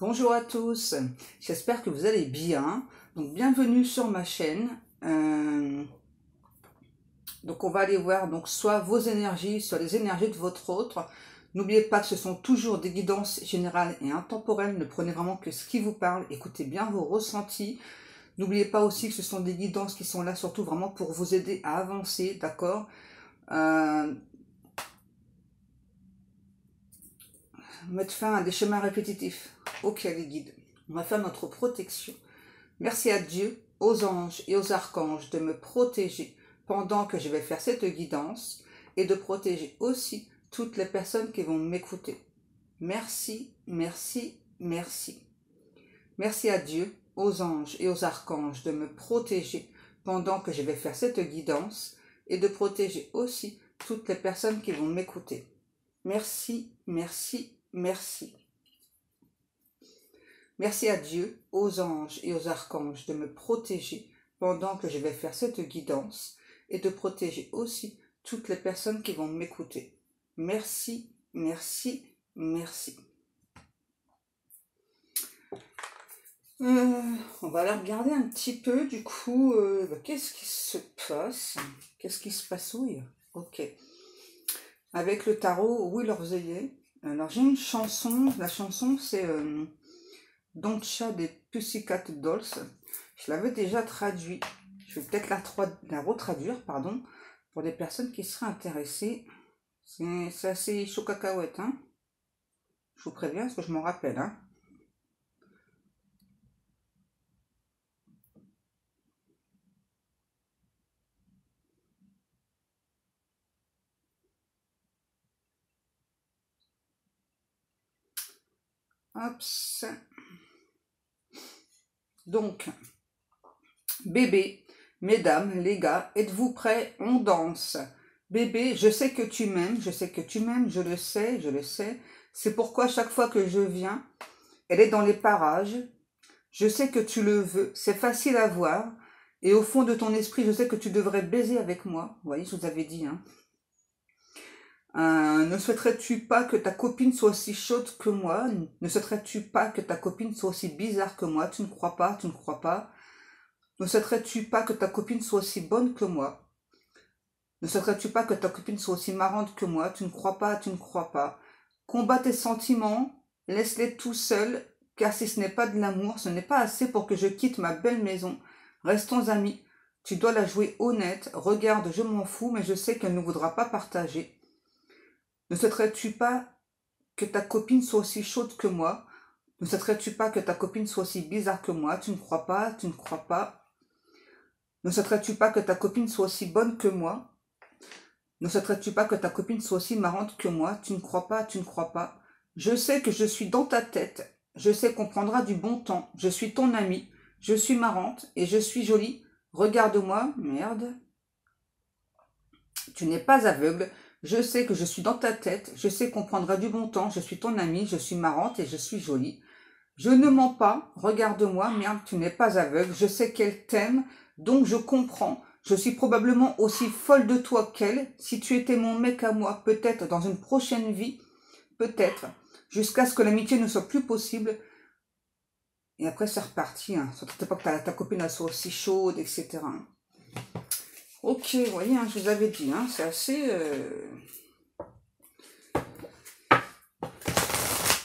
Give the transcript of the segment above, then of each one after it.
Bonjour à tous, j'espère que vous allez bien. Donc bienvenue sur ma chaîne. Donc on va aller voir donc soit vos énergies, soit les énergies de votre autre. N'oubliez pas que ce sont toujours des guidances générales et intemporelles. Ne prenez vraiment que ce qui vous parle. Écoutez bien vos ressentis. N'oubliez pas aussi que ce sont des guidances qui sont là surtout vraiment pour vous aider à avancer, d'accord? Mettre fin à des chemins répétitifs. Ok les guides, on va faire notre protection. Merci à Dieu, aux anges et aux archanges de me protéger pendant que je vais faire cette guidance et de protéger aussi toutes les personnes qui vont m'écouter. Merci, merci, merci. Merci à Dieu, aux anges et aux archanges de me protéger pendant que je vais faire cette guidance et de protéger aussi toutes les personnes qui vont m'écouter. Merci, merci, merci. Merci à Dieu, aux anges et aux archanges de me protéger pendant que je vais faire cette guidance et de protéger aussi toutes les personnes qui vont m'écouter. Merci, merci, merci. On va aller regarder un petit peu du coup, qu'est-ce qui se passe? Qu'est-ce qui se passouille? Ok. Avec le tarot, oui, l'oreiller. Alors j'ai une chanson, la chanson c'est Don't Cha des Pussycat Dolls. Je l'avais déjà traduit. Je vais peut-être la retraduire, pardon, pour des personnes qui seraient intéressées. C'est assez chaud cacahuète, hein. Je vous préviens parce que je m'en rappelle, hein. Hop. Donc, bébé, mesdames, les gars, êtes-vous prêts? On danse. Bébé, je sais que tu m'aimes, je sais que tu m'aimes, je le sais, je le sais. C'est pourquoi chaque fois que je viens, elle est dans les parages. Je sais que tu le veux, c'est facile à voir. Et au fond de ton esprit, je sais que tu devrais baiser avec moi. Vous voyez, je vous avais dit, hein. Ne souhaiterais-tu pas que ta copine soit aussi chaude que moi? Ne souhaiterais-tu pas que ta copine soit aussi bizarre que moi? Tu ne crois pas, tu ne crois pas. Ne souhaiterais-tu pas que ta copine soit aussi bonne que moi? Ne souhaiterais-tu pas que ta copine soit aussi marrante que moi? Tu ne crois pas, tu ne crois pas. Combats tes sentiments, laisse-les tout seuls, car si ce n'est pas de l'amour, ce n'est pas assez pour que je quitte ma belle maison. Restons amis. Tu dois la jouer honnête. Regarde, je m'en fous, mais je sais qu'elle ne voudra pas partager. Ne souhaiterais-tu pas que ta copine soit aussi chaude que moi? Ne souhaiterais-tu pas que ta copine soit aussi bizarre que moi? Tu ne crois pas, tu ne crois pas. Ne souhaiterais-tu pas que ta copine soit aussi bonne que moi? Ne souhaiterais-tu pas que ta copine soit aussi marrante que moi? Tu ne crois pas, tu ne crois pas. Je sais que je suis dans ta tête. Je sais qu'on prendra du bon temps. Je suis ton amie. Je suis marrante et je suis jolie. Regarde-moi, merde. Tu n'es pas aveugle. Je sais que je suis dans ta tête. Je sais qu'on prendra du bon temps. Je suis ton amie. Je suis marrante et je suis jolie. Je ne mens pas. Regarde-moi, merde, tu n'es pas aveugle. Je sais qu'elle t'aime, donc je comprends. Je suis probablement aussi folle de toi qu'elle. Si tu étais mon mec à moi, peut-être dans une prochaine vie, peut-être, jusqu'à ce que l'amitié ne soit plus possible. Et après, c'est reparti. Hein. Surtout pas que ta copine elle soit aussi chaude, etc. Ok, vous voyez, hein, je vous avais dit, hein, c'est assez...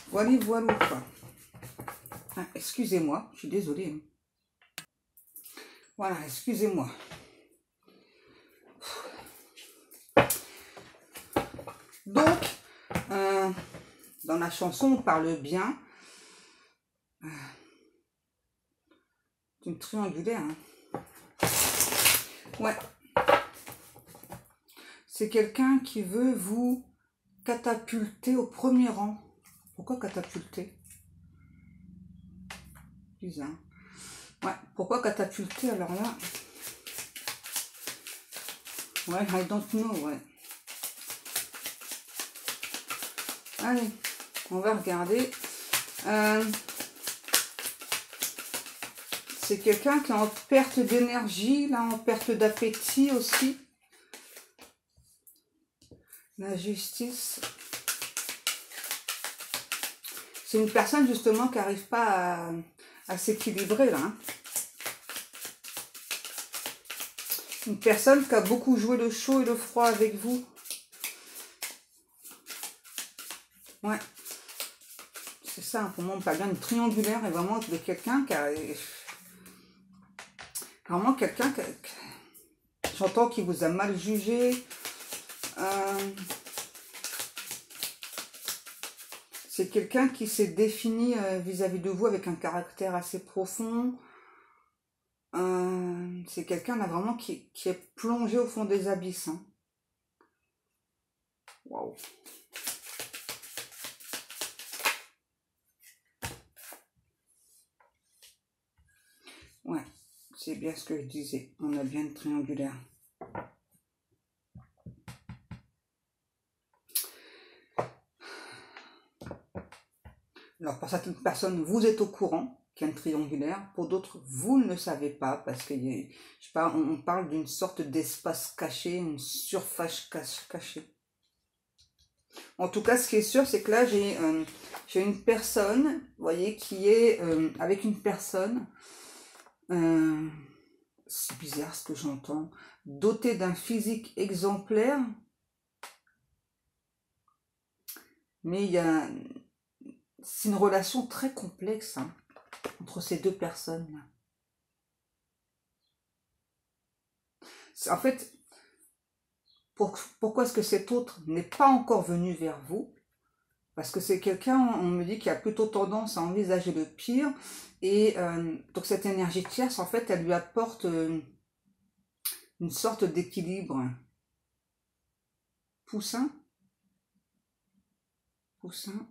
Voilà, voilà, quoi. Ah, excusez-moi, je suis désolée. Hein. Voilà, excusez-moi. Donc, dans la chanson, on parle bien d'une triangulaire. Hein. Ouais. C'est quelqu'un qui veut vous catapulter au premier rang. Pourquoi catapulter? Bizarre. Ouais, pourquoi catapulter alors là? Ouais, I don't know, ouais. Allez, on va regarder. C'est quelqu'un qui est en perte d'énergie, là, en perte d'appétit aussi. La justice. C'est une personne justement qui n'arrive pas à s'équilibrer là. Hein. Une personne qui a beaucoup joué le chaud et le froid avec vous. Ouais. C'est ça, pour moi, on parle bien de triangulaire et vraiment de quelqu'un qui a... Vraiment quelqu'un qui... J'entends qu'il vous a mal jugé. C'est quelqu'un qui s'est défini vis-à-vis de vous avec un caractère assez profond. C'est quelqu'un là vraiment qui est plongé au fond des abysses. Hein. Waouh. Ouais, c'est bien ce que je disais. On a bien le triangulaire. Alors, pour certaines personnes, vous êtes au courant qu'il y a un triangulaire. Pour d'autres, vous ne le savez pas parce que, je sais pas, on parle d'une sorte d'espace caché, une surface cachée. En tout cas, ce qui est sûr, c'est que là, j'ai une personne, vous voyez, qui est avec une personne, c'est bizarre ce que j'entends, dotée d'un physique exemplaire, mais c'est une relation très complexe hein, entre ces deux personnes. En fait, pourquoi est-ce que cet autre n'est pas encore venu vers vous? Parce que c'est quelqu'un, on me dit, qui a plutôt tendance à envisager le pire. Et donc cette énergie tierce, en fait, elle lui apporte une sorte d'équilibre. Poussin. Poussin.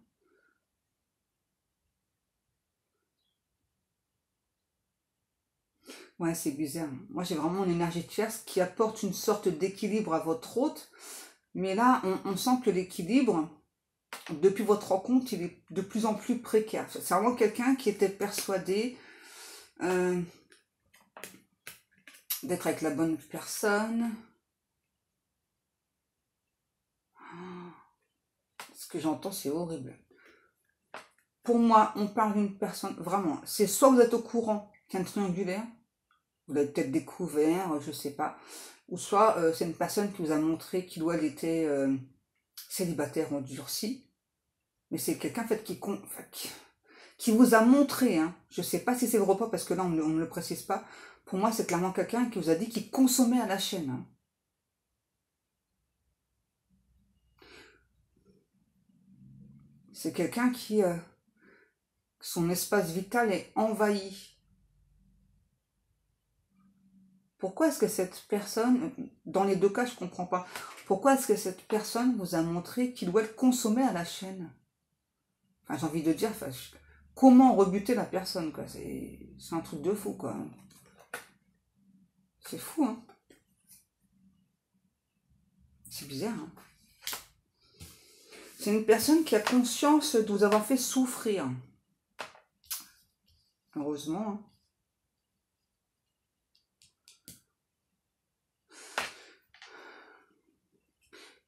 Ouais, c'est bizarre. Moi, j'ai vraiment une énergie tierce qui apporte une sorte d'équilibre à votre hôte. Mais là, on sent que l'équilibre, depuis votre rencontre, il est de plus en plus précaire. C'est vraiment quelqu'un qui était persuadé d'être avec la bonne personne. Ce que j'entends, c'est horrible. Pour moi, on parle d'une personne, vraiment, c'est soit vous êtes au courant qu'il y a un triangulaire, vous l'avez peut-être découvert, je sais pas, ou soit c'est une personne qui vous a montré qu'il ou elle était célibataire ou endurci, mais c'est quelqu'un en fait, qui vous a montré, hein, je sais pas si c'est le repas parce que là on ne le précise pas, pour moi c'est clairement quelqu'un qui vous a dit qu'il consommait à la chaîne. Hein. C'est quelqu'un qui, son espace vital est envahi. Pourquoi est-ce que cette personne, dans les deux cas, je ne comprends pas, pourquoi est-ce que cette personne vous a montré qu'il doit être consommé à la chaîne? Enfin, j'ai envie de dire, enfin, comment rebuter la personne, quoi? C'est un truc de fou, quoi. C'est fou, hein? C'est bizarre, hein? C'est une personne qui a conscience de vous avoir fait souffrir. Heureusement, hein?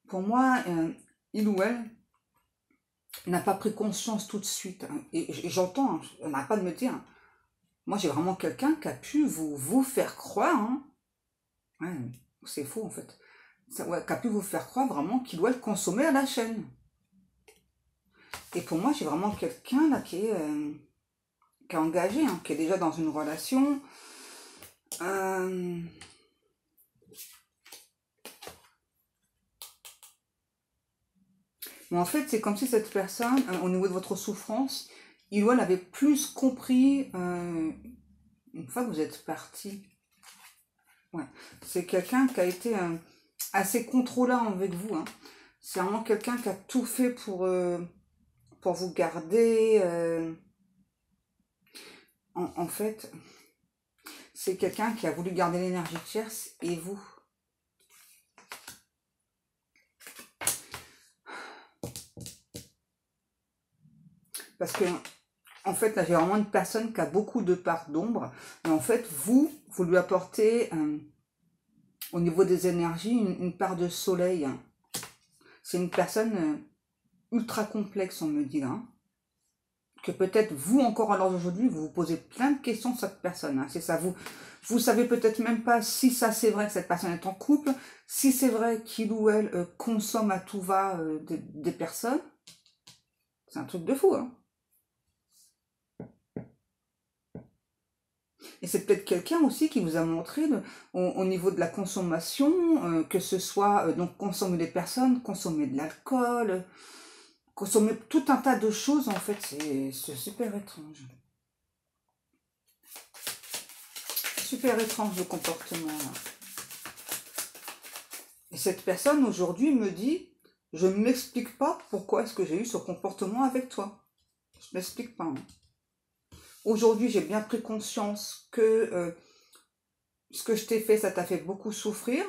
Pour moi, il ou elle n'a pas pris conscience tout de suite. Hein. Et j'entends, hein, on n'a pas de me dire. Hein. Moi, j'ai vraiment quelqu'un qui a pu vous faire croire. Hein. Ouais, c'est faux, en fait. Ouais, qui a pu vous faire croire vraiment qu'il doit le consommer à la chaîne. Et pour moi, j'ai vraiment quelqu'un là qui est engagé, hein, qui est déjà dans une relation. Mais en fait, c'est comme si cette personne, au niveau de votre souffrance, il ou elle avait plus compris une fois que vous êtes parti. Ouais. C'est quelqu'un qui a été assez contrôlant avec vous. Hein. C'est vraiment quelqu'un qui a tout fait pour vous garder. En fait, c'est quelqu'un qui a voulu garder l'énergie tierce et vous. Parce que, en fait, là, j'ai vraiment une personne qui a beaucoup de parts d'ombre. Et en fait, vous lui apportez, au niveau des énergies, une part de soleil. Hein. C'est une personne ultra complexe, on me dit là. que peut-être vous, encore à l'heure d'aujourd'hui, vous vous posez plein de questions sur cette personne. Hein. C'est ça, vous savez peut-être même pas si ça c'est vrai que cette personne est en couple, si c'est vrai qu'il ou elle consomme à tout va des personnes. C'est un truc de fou, hein. Et c'est peut-être quelqu'un aussi qui vous a montré au niveau de la consommation, que ce soit donc consommer des personnes, consommer de l'alcool, consommer tout un tas de choses, en fait, c'est super étrange. Super étrange le comportement, là. Et cette personne, aujourd'hui, me dit, je ne m'explique pas pourquoi est-ce que j'ai eu ce comportement avec toi. Je ne m'explique pas. Hein. Aujourd'hui, j'ai bien pris conscience que ce que je t'ai fait, ça t'a fait beaucoup souffrir.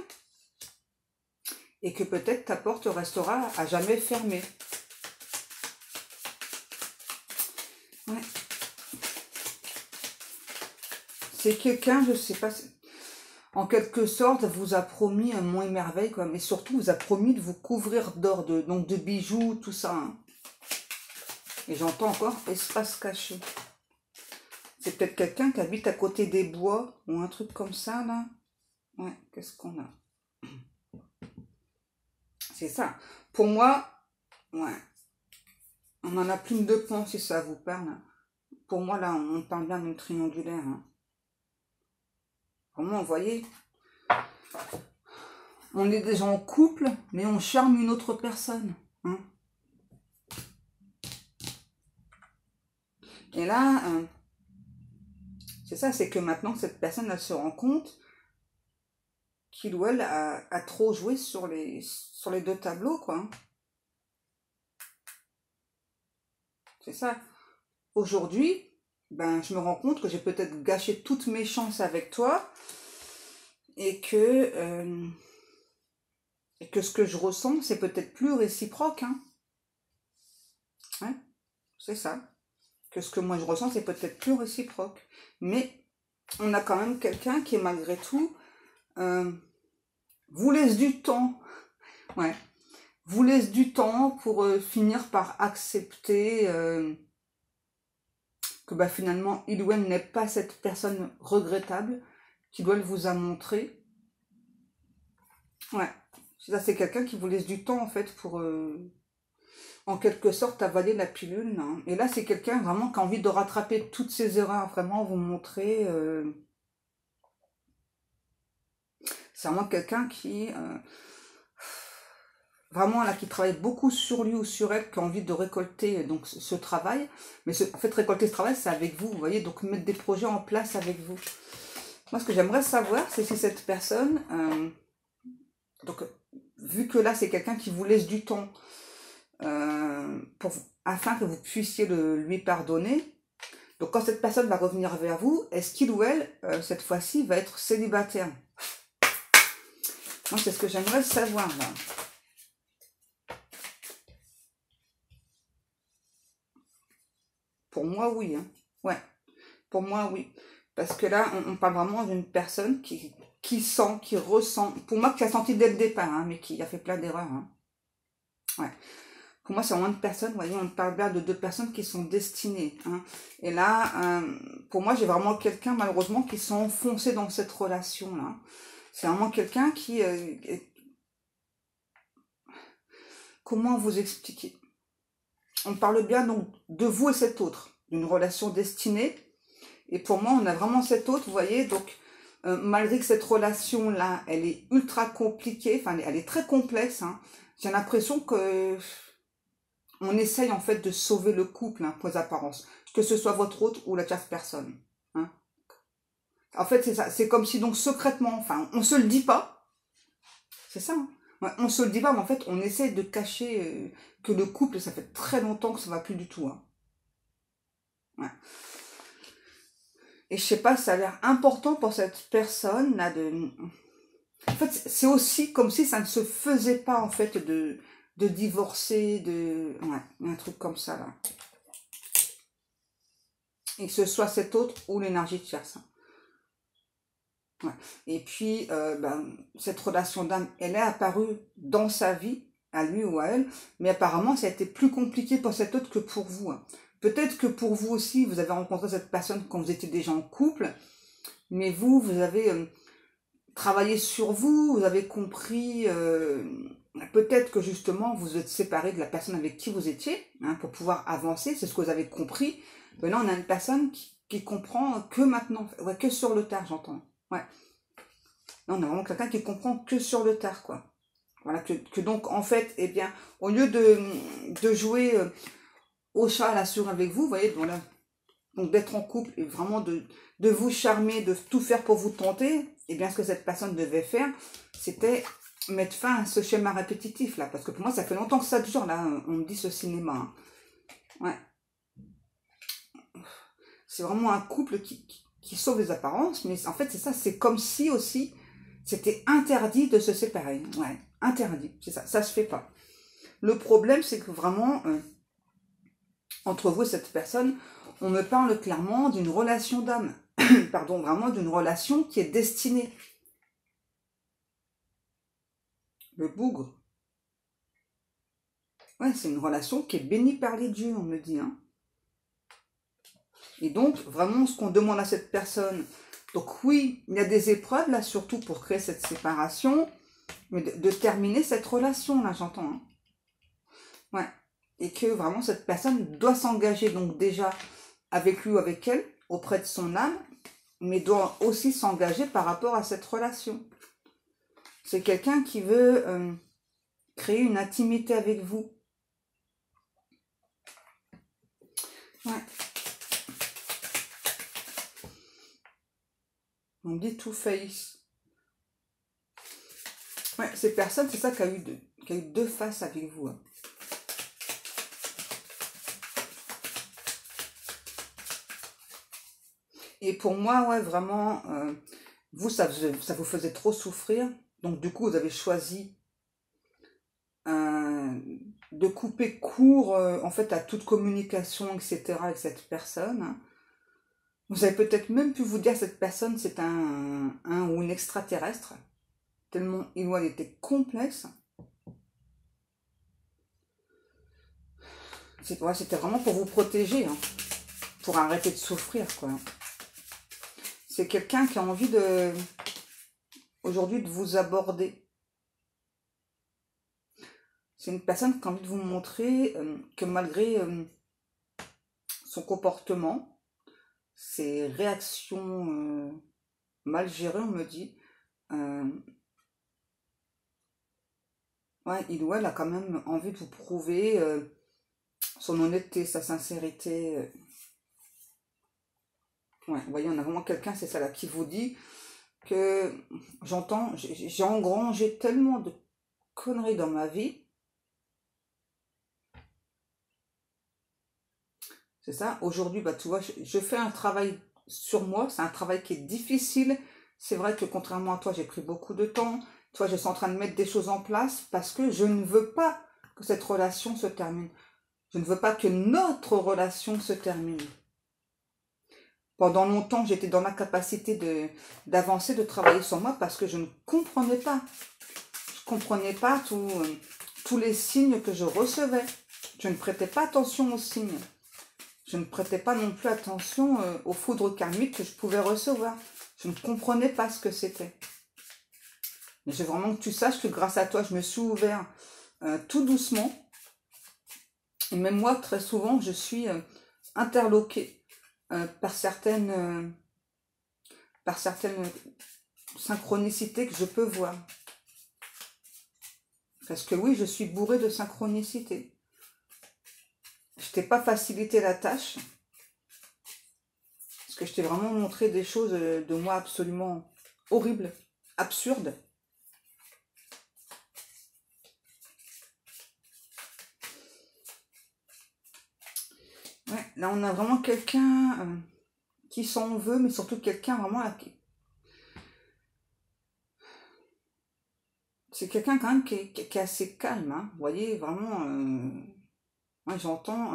Et que peut-être ta porte restera à jamais fermée. Ouais. C'est quelqu'un, je sais pas, en quelque sorte, vous a promis un mont et merveille, quoi, mais surtout vous a promis de vous couvrir d'or, donc de bijoux, tout ça. Hein. Et j'entends encore espace caché. C'est peut-être quelqu'un qui habite à côté des bois, ou un truc comme ça, là. Ouais, qu'est-ce qu'on a? C'est ça. Pour moi, ouais, on en a plus de deux points si ça vous parle. Pour moi, là, on parle bien d'une triangulaire. Hein. Pour moi, vous voyez, on est déjà en couple, mais on charme une autre personne. Hein. Et là, c'est ça, c'est que maintenant, cette personne, elle se rend compte qu'il ou elle a trop joué sur les deux tableaux, quoi. Hein. C'est ça. Aujourd'hui, ben, je me rends compte que j'ai peut-être gâché toutes mes chances avec toi et que ce que je ressens, c'est peut-être plus réciproque. Hein. Ouais, c'est ça. Que ce que moi je ressens, c'est peut-être plus réciproque. Mais on a quand même quelqu'un qui, malgré tout, vous laisse du temps. Ouais. Vous laisse du temps pour finir par accepter que bah, finalement, il ou elle n'est pas cette personne regrettable qui doit vous a montré. Ouais. Ça, c'est quelqu'un qui vous laisse du temps, en fait, pour, en quelque sorte, avaler la pilule. Hein. Et là, c'est quelqu'un vraiment qui a envie de rattraper toutes ses erreurs, vraiment vous montrer... c'est vraiment quelqu'un qui... vraiment là qui travaille beaucoup sur lui ou sur elle, qui a envie de récolter donc ce travail, mais en fait récolter ce travail c'est avec vous, vous voyez, donc mettre des projets en place avec vous. Moi ce que j'aimerais savoir c'est si cette personne, donc vu que là c'est quelqu'un qui vous laisse du temps afin que vous puissiez lui pardonner, donc quand cette personne va revenir vers vous, est-ce qu'il ou elle cette fois-ci va être célibataire? Moi c'est ce que j'aimerais savoir là. Pour moi, oui. Hein. Ouais. Pour moi, oui. Parce que là, on parle vraiment d'une personne qui sent, qui ressent. Pour moi, qui a senti dès le départ, hein, mais qui a fait plein d'erreurs. Hein. Ouais. Pour moi, c'est vraiment une personne, vous voyez, on parle bien de deux personnes qui sont destinées. Hein. Et là, pour moi, j'ai vraiment quelqu'un, malheureusement, qui s'est enfoncé dans cette relation-là. C'est vraiment quelqu'un qui... comment vous expliquer? On parle bien donc de vous et cet autre, d'une relation destinée. Et pour moi, on a vraiment cet autre, vous voyez, donc malgré que cette relation-là, elle est ultra compliquée, enfin elle est très complexe, hein, j'ai l'impression que on essaye en fait de sauver le couple, hein, pour les apparences, que ce soit votre autre ou la tierce personne. Hein. En fait, c'est ça, c'est comme si donc secrètement, enfin, on se le dit pas, c'est ça, hein. Ouais, on se le dit pas, mais en fait, on essaie de cacher que le couple, ça fait très longtemps que ça va plus du tout. Hein. Ouais. Et je sais pas, ça a l'air important pour cette personne là de... En fait, c'est aussi comme si ça ne se faisait pas en fait de divorcer, ouais, un truc comme ça là. Et que ce soit cet autre ou l'énergie tierce. Ouais. Et puis, cette relation d'âme, elle est apparue dans sa vie, à lui ou à elle, mais apparemment, ça a été plus compliqué pour cet autre que pour vous. Hein. Peut-être que pour vous aussi, vous avez rencontré cette personne quand vous étiez déjà en couple, mais vous avez travaillé sur vous, vous avez compris, peut-être que justement vous êtes séparé de la personne avec qui vous étiez, hein, pour pouvoir avancer, c'est ce que vous avez compris. Mais là, on a une personne qui comprend que maintenant, ouais, que sur le tard, j'entends. Ouais. Là, on a vraiment quelqu'un qui comprend que sur le tard, quoi. Voilà, que donc, en fait, eh bien, au lieu de jouer au chat à la souris avec vous, vous voyez, voilà, donc d'être en couple et vraiment de vous charmer, de tout faire pour vous tenter, eh bien, ce que cette personne devait faire, c'était mettre fin à ce schéma répétitif, là. Parce que pour moi, ça fait longtemps que ça dure, là, on me dit ce cinéma. Hein. Ouais. C'est vraiment un couple qui sauve les apparences, mais en fait, c'est ça, c'est comme si aussi, c'était interdit de se séparer. Ouais, interdit, c'est ça se fait pas. Le problème, c'est que vraiment, entre vous et cette personne, on me parle clairement d'une relation d'âme. Pardon, vraiment d'une relation qui est destinée. Le bougre. Ouais, c'est une relation qui est bénie par les dieux, on me dit. Hein. Et donc, vraiment, ce qu'on demande à cette personne, donc oui, il y a des épreuves, là, surtout pour créer cette séparation, mais de terminer cette relation, là, j'entends. Hein. Ouais. Et que vraiment, cette personne doit s'engager, donc déjà, avec lui ou avec elle, auprès de son âme, mais doit aussi s'engager par rapport à cette relation. C'est quelqu'un qui veut créer une intimité avec vous. Ouais. On dit two face. Ouais, ces personnes, c'est ça qui a eu deux faces avec vous. Hein. Et pour moi, ouais, vraiment, vous, ça vous faisait trop souffrir. Donc, du coup, vous avez choisi de couper court, en fait, à toute communication, etc., avec cette personne. Hein. Vous avez peut-être même pu vous dire que cette personne, c'est un ou une extraterrestre. Tellement il ou elle était complexe. C'était vraiment pour vous protéger, hein, pour arrêter de souffrir, quoi. C'est quelqu'un qui a envie aujourd'hui de vous aborder. C'est une personne qui a envie de vous montrer que malgré son comportement, ses réactions mal gérées, on me dit, ouais, il ou elle a quand même envie de vous prouver son honnêteté, sa sincérité. Ouais, vous voyez, on a vraiment quelqu'un, c'est ça là, qui vous dit que j'entends, j'ai engrangé tellement de conneries dans ma vie. C'est ça, aujourd'hui, bah, tu vois, je fais un travail sur moi, c'est un travail qui est difficile. C'est vrai que contrairement à toi, j'ai pris beaucoup de temps. Tu vois, je suis en train de mettre des choses en place parce que je ne veux pas que cette relation se termine. Je ne veux pas que notre relation se termine. Pendant longtemps, j'étais dans ma capacité d'avancer, de travailler sur moi parce que je ne comprenais pas. Je ne comprenais pas tous les signes que je recevais. Je ne prêtais pas attention aux signes. Je ne prêtais pas non plus attention aux foudres karmiques que je pouvais recevoir. Je ne comprenais pas ce que c'était. Mais je veux vraiment que tu saches que grâce à toi, je me suis ouvert tout doucement. Et même moi, très souvent, je suis interloquée par certaines synchronicités que je peux voir. Parce que oui, je suis bourrée de synchronicité. Je t'ai pas facilité la tâche. Parce que je t'ai vraiment montré des choses de moi absolument horribles, absurdes. Ouais, là on a vraiment quelqu'un qui s'en veut, mais surtout quelqu'un vraiment là qui... C'est quelqu'un quand même qui est assez calme, hein. Vous voyez, vraiment... moi j'entends...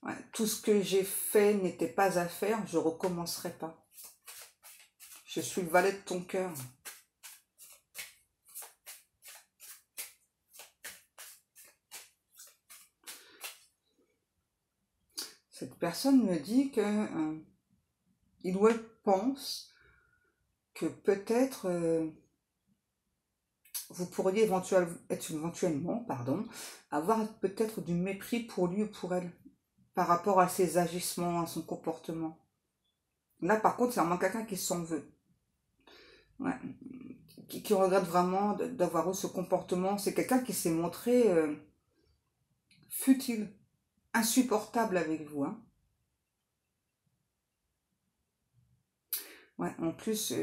ouais, tout ce que j'ai fait n'était pas à faire, je recommencerai pas. Je suis le valet de ton cœur. Cette personne me dit que il ou elle pense que peut-être vous pourriez éventuellement, avoir peut-être du mépris pour lui ou pour elle par rapport à ses agissements, à son comportement. Là, par contre, c'est vraiment quelqu'un qui s'en veut. Ouais. Qui regrette vraiment d'avoir eu ce comportement. C'est quelqu'un qui s'est montré futile, insupportable avec vous. Hein. Ouais, en plus,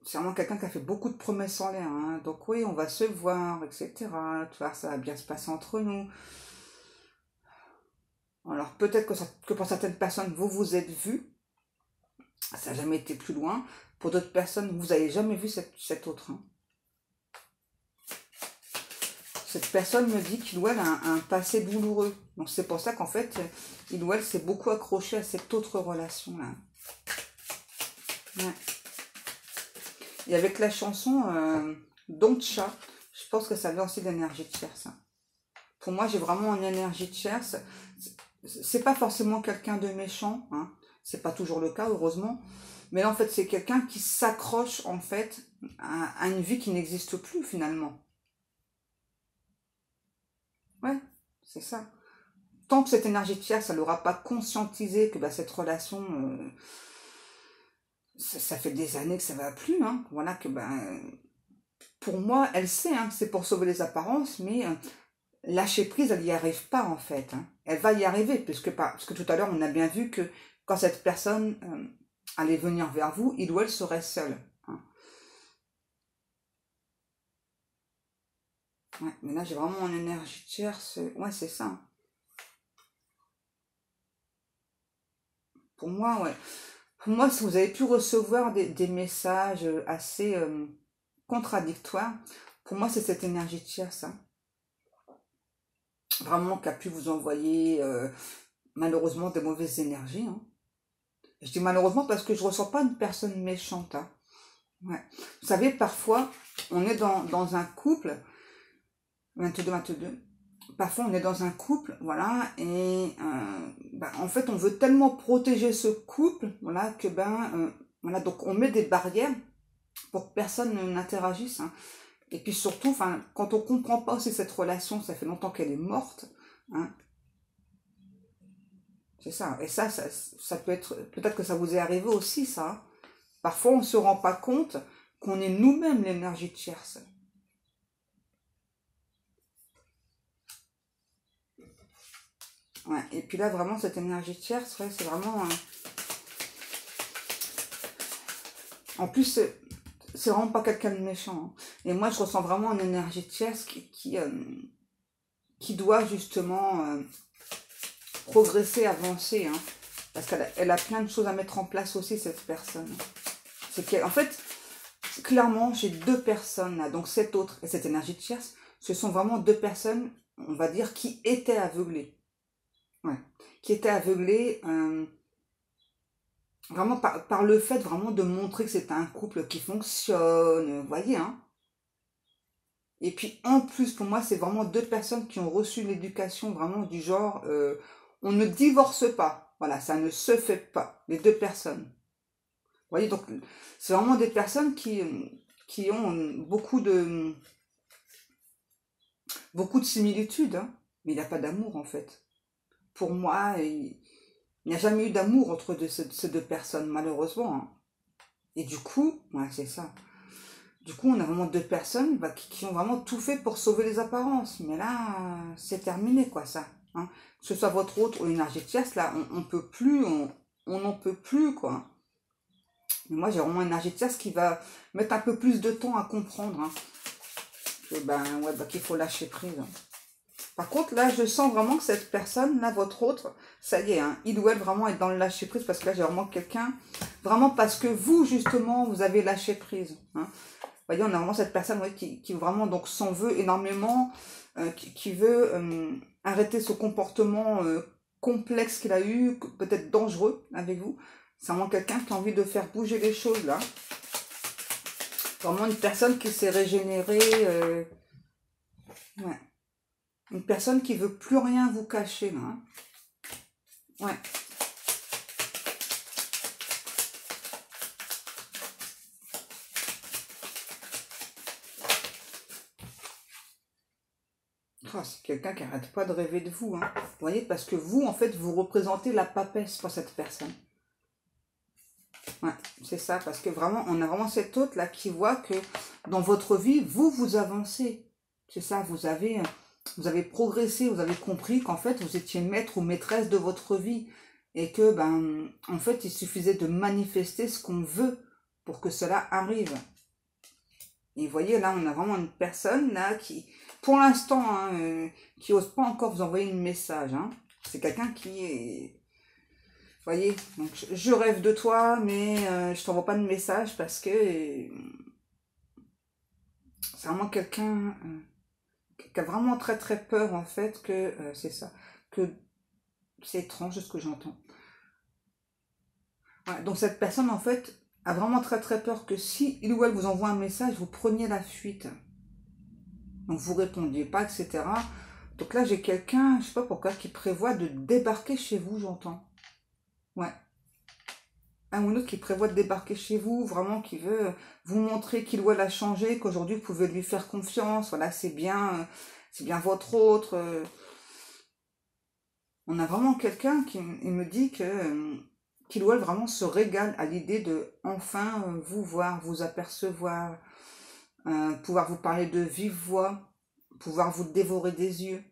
c'est vraiment quelqu'un qui a fait beaucoup de promesses en l'air. Hein. Donc oui, on va se voir, etc. Tu vois, ça va bien se passer entre nous. Alors peut-être que pour certaines personnes, vous vous êtes vus. Ça n'a jamais été plus loin. Pour d'autres personnes, vous n'avez jamais vu cet autre. Hein. Cette personne me dit qu'il ou elle a un passé douloureux. Donc c'est pour ça qu'en fait, il ou elle s'est beaucoup accroché à cette autre relation-là. Ouais. Et avec la chanson Doncha, je pense que ça vient aussi de l'énergie de tierce. Hein. Pour moi, j'ai vraiment une énergie de tierce. C'est pas forcément quelqu'un de méchant. Hein. C'est pas toujours le cas, heureusement. Mais là, en fait, c'est quelqu'un qui s'accroche, en fait, à une vie qui n'existe plus, finalement. Ouais, c'est ça. Tant que cette énergie de tierce, elle n'aura pas conscientisé que bah, cette relation, ça fait des années que ça va plus. Hein. Voilà que, pour moi, elle sait, hein, c'est pour sauver les apparences, mais lâcher prise, elle n'y arrive pas, en fait. Hein. Elle va y arriver, parce que tout à l'heure, on a bien vu que quand cette personne allait venir vers vous, il ou elle serait seule. Hein. Ouais, mais là, j'ai vraiment une énergie de tierce. Ouais, c'est ça. Hein. Pour moi, ouais. Pour moi, si vous avez pu recevoir des messages assez contradictoires, pour moi, c'est cette énergie de tierce. Hein. Vraiment, qui a pu vous envoyer malheureusement des mauvaises énergies. Hein. Je dis malheureusement parce que je ne ressens pas une personne méchante. Hein. Ouais. Vous savez, parfois, on est dans un couple, 22. Parfois, on est dans un couple, voilà, et en fait, on veut tellement protéger ce couple, voilà, que voilà, donc on met des barrières pour que personne n'interagisse. Hein. Et puis surtout, quand on comprend pas aussi cette relation, ça fait longtemps qu'elle est morte, hein, c'est ça. Et ça peut être, peut-être que ça vous est arrivé aussi, ça. Hein. Parfois, on se rend pas compte qu'on est nous-mêmes l'énergie tierce. Ouais. Et puis là, vraiment, cette énergie tierce, ouais, c'est vraiment... En plus, c'est vraiment pas quelqu'un de méchant. Hein. Et moi, je ressens vraiment une énergie tierce qui doit justement progresser, avancer. Hein. Parce qu'elle a plein de choses à mettre en place aussi, cette personne. C'est qu'en fait, clairement, j'ai deux personnes là. Donc cette autre et cette énergie tierce, ce sont vraiment deux personnes, on va dire, qui étaient aveuglées. Ouais. Qui étaient aveuglées vraiment par le fait vraiment de montrer que c'est un couple qui fonctionne. Vous voyez, hein. Et puis en plus, pour moi, c'est vraiment deux personnes qui ont reçu l'éducation vraiment du genre, on ne divorce pas. Voilà, ça ne se fait pas. Les deux personnes. Vous voyez, donc c'est vraiment des personnes qui ont beaucoup de similitudes, hein, mais il n'y a pas d'amour en fait. Pour moi, il n'y a jamais eu d'amour entre ces deux personnes, malheureusement. Hein. Et du coup, ouais, c'est ça. Du coup, on a vraiment deux personnes qui ont vraiment tout fait pour sauver les apparences. Mais là, c'est terminé, quoi, ça. Hein. Que ce soit votre autre ou l'énergie tierce, là, on peut plus, on n'en peut plus, quoi. Mais moi, j'ai vraiment une énergie tierce qui va mettre un peu plus de temps à comprendre. Hein. Que, qu'il faut lâcher prise. Hein. Par contre, là, je sens vraiment que cette personne, là, votre autre, ça y est, hein, il ou elle vraiment être dans le lâcher prise, parce que là, j'ai vraiment quelqu'un, vraiment parce que vous, justement, vous avez lâché prise. Hein. Vous voyez, on a vraiment cette personne qui vraiment donc s'en veut énormément, qui veut arrêter ce comportement complexe qu'il a eu, peut-être dangereux avec vous. C'est vraiment quelqu'un qui a envie de faire bouger les choses, là. Vraiment une personne qui s'est régénérée. Ouais. Une personne qui veut plus rien vous cacher, là. Hein. Ouais. Oh, c'est quelqu'un qui n'arrête pas de rêver de vous, hein. Vous voyez, parce que vous, en fait, vous représentez la papesse pour cette personne. Ouais, c'est ça, parce que vraiment, on a vraiment cet hôte là qui voit que dans votre vie, vous avancez. C'est ça, vous avez progressé, vous avez compris qu'en fait, vous étiez maître ou maîtresse de votre vie. Et que, ben, en fait, il suffisait de manifester ce qu'on veut pour que cela arrive. Et vous voyez, là, on a vraiment une personne là qui, pour l'instant, hein, qui n'ose pas encore vous envoyer un message. Hein. C'est quelqu'un qui est... Vous voyez, donc je rêve de toi, mais je t'envoie pas de message parce que c'est vraiment quelqu'un qui a vraiment très très peur en fait que c'est ça, que c'est étrange ce que j'entends. Ouais, donc cette personne en fait a vraiment très très peur que si il ou elle vous envoie un message, vous preniez la fuite. Donc vous répondiez pas, etc. Donc là j'ai quelqu'un, je sais pas pourquoi, qui prévoit de débarquer chez vous, j'entends. Ouais. Un ou l'autre qui prévoit de débarquer chez vous, vraiment qui veut vous montrer qu'il ou elle a changé, qu'aujourd'hui vous pouvez lui faire confiance, voilà, c'est bien votre autre. On a vraiment quelqu'un qui il me dit que qu'il ou elle vraiment se régale à l'idée de enfin vous voir, vous apercevoir, pouvoir vous parler de vive voix, pouvoir vous dévorer des yeux.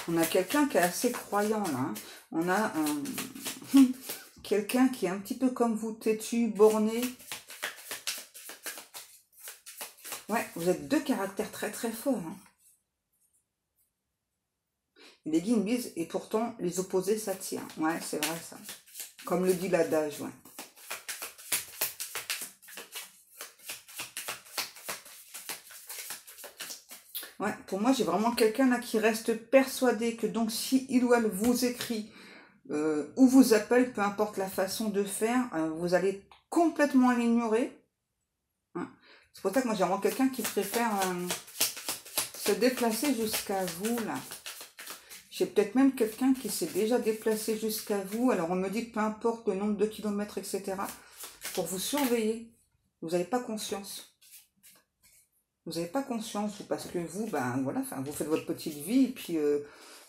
On a quelqu'un qui est assez croyant là. Hein. On a quelqu'un qui est un petit peu comme vous, têtu, borné. Ouais, vous êtes deux caractères très très forts. Hein. Les yin disent, et pourtant les opposés s'attirent. Ouais, c'est vrai ça. Comme le dit l'adage, ouais. Ouais, pour moi, j'ai vraiment quelqu'un là qui reste persuadé que donc si il ou elle vous écrit ou vous appelle, peu importe la façon de faire, vous allez complètement l'ignorer. Hein. C'est pour ça que moi j'ai vraiment quelqu'un qui préfère se déplacer jusqu'à vous là. J'ai peut-être même quelqu'un qui s'est déjà déplacé jusqu'à vous. Alors on me dit que peu importe le nombre de kilomètres, etc. Pour vous surveiller. Vous n'avez pas conscience. Vous n'avez pas conscience, vous, parce que vous, ben voilà, vous faites votre petite vie, et puis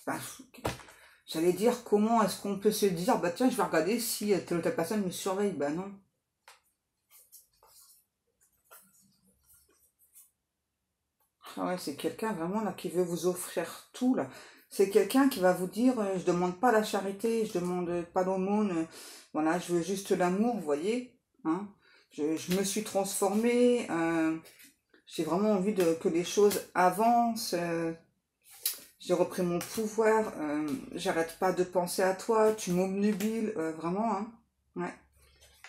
ben, j'allais dire comment est-ce qu'on peut se dire, bah tiens, je vais regarder si telle ou telle personne me surveille. Ben non. Ah ouais, c'est quelqu'un vraiment là qui veut vous offrir tout là. C'est quelqu'un qui va vous dire, je demande pas la charité, je demande pas l'aumône, voilà, je veux juste l'amour, vous voyez, hein. Je me suis transformée, j'ai vraiment envie que les choses avancent. J'ai repris mon pouvoir, j'arrête pas de penser à toi, tu m'obnubiles, vraiment, hein. Ouais.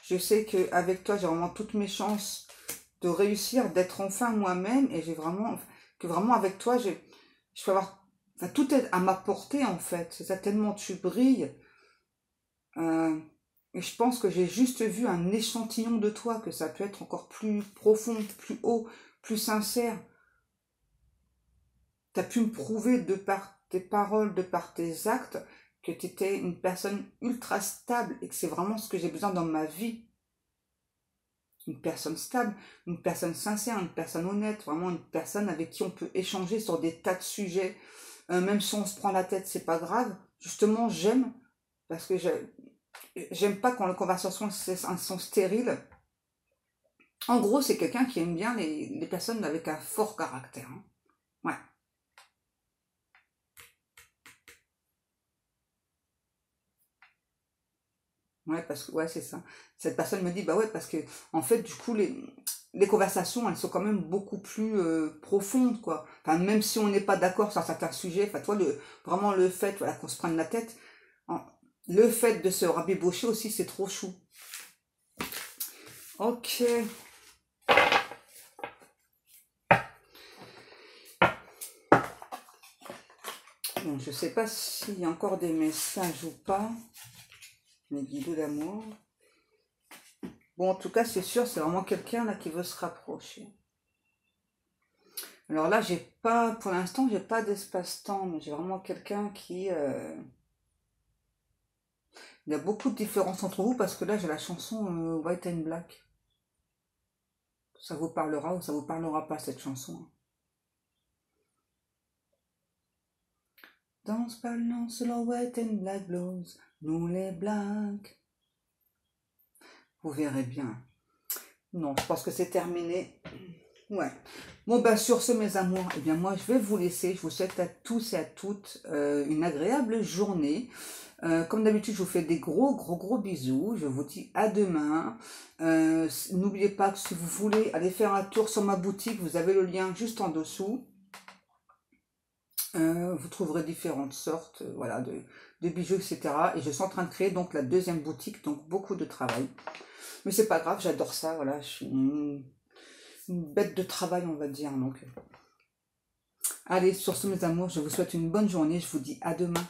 Je sais qu'avec toi, j'ai vraiment toutes mes chances de réussir, d'être enfin moi-même, et j'ai vraiment, que vraiment avec toi, je peux avoir, enfin, tout est à ma portée, en fait. C'est ça, tellement tu brilles. euh, et je pense que j'ai juste vu un échantillon de toi, que ça peut être encore plus profond, plus haut, plus sincère. Tu as pu me prouver de par tes paroles, de par tes actes, que tu étais une personne ultra stable et que c'est vraiment ce que j'ai besoin dans ma vie. Une personne stable, une personne sincère, une personne honnête, vraiment une personne avec qui on peut échanger sur des tas de sujets. Même si on se prend la tête, c'est pas grave. Justement, j'aime, parce que j'aime pas quand les conversations sont stériles. En gros, c'est quelqu'un qui aime bien les personnes avec un fort caractère. Hein. Ouais. Ouais, parce que ouais, c'est ça. Cette personne me dit, bah ouais, parce que en fait, du coup, les conversations, elles sont quand même beaucoup plus profondes, quoi. Enfin, même si on n'est pas d'accord sur certains sujets, enfin, toi, vraiment le fait, voilà, qu'on se prenne la tête, en- le fait de se rabibocher aussi, c'est trop chou. Ok. Bon, je sais pas s'il y a encore des messages ou pas. Mes guides d'amour. Bon, en tout cas, c'est sûr, c'est vraiment quelqu'un là qui veut se rapprocher. Alors là, j'ai pas, pour l'instant, j'ai pas d'espace-temps, mais j'ai vraiment quelqu'un qui, Il y a beaucoup de différences entre vous parce que là, j'ai la chanson White and Black. Ça vous parlera ou ça vous parlera pas, cette chanson. Danse pas le nom selon White and Black Blues, nous les Blacks. Vous verrez bien. Non, je pense que c'est terminé. Ouais. Bon, bah, sur ce, mes amours, eh bien, moi, je vais vous laisser. Je vous souhaite à tous et à toutes une agréable journée. Comme d'habitude, je vous fais des gros bisous. Je vous dis à demain. N'oubliez pas que si vous voulez aller faire un tour sur ma boutique, vous avez le lien juste en dessous. Vous trouverez différentes sortes voilà, de bijoux, etc. Et je suis en train de créer donc la deuxième boutique, donc beaucoup de travail. Mais c'est pas grave, j'adore ça, voilà, je suis une bête de travail, on va dire. Donc, allez, sur ce, mes amours, je vous souhaite une bonne journée, je vous dis à demain.